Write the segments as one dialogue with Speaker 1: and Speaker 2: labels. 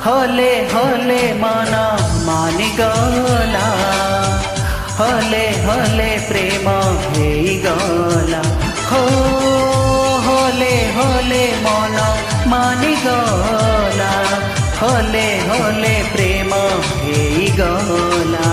Speaker 1: हले हले मन मानिगला हले हले प्रेम हेगला हो हले हले मन मानिगला हले हले प्रेम हेगला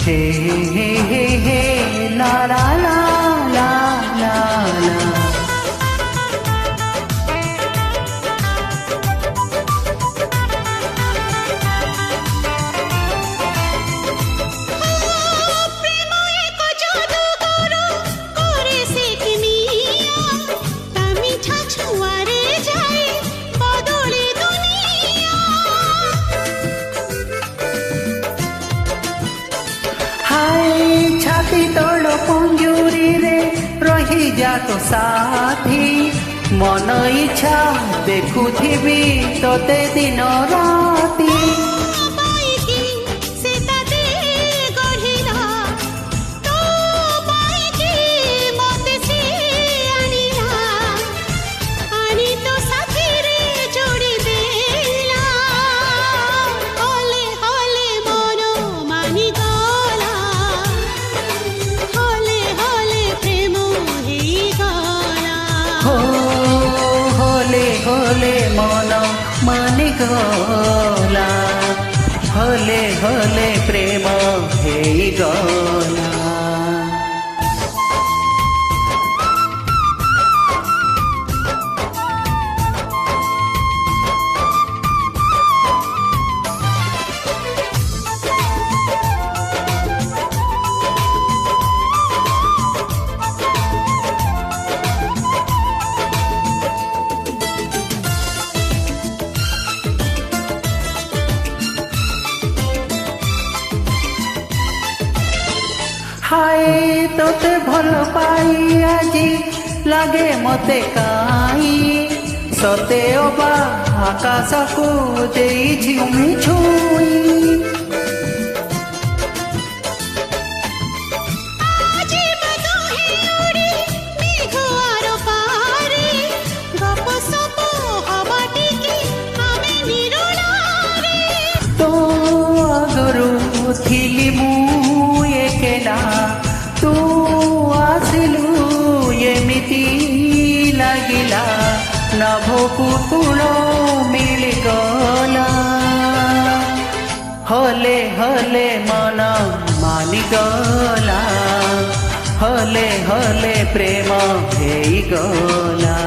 Speaker 1: हे हे हे हे ला ला ला ला ला ला छाती तोड़ पंजुरी रे रही जा तो साथी मन इच्छा देखुथिबी तोते दिन राती हले मन मानिगला हले हले प्रेम हेगला हाय तोते भल पाई आजी लागे मते काई सते अबा आकाश को देई झुमी छुई तो अगरू थिली मु एकेला तू आसिलु एमिति लागिला नभोकु कूल मिलिगला हले हले मन मानिगला हले हले प्रेम हेगला।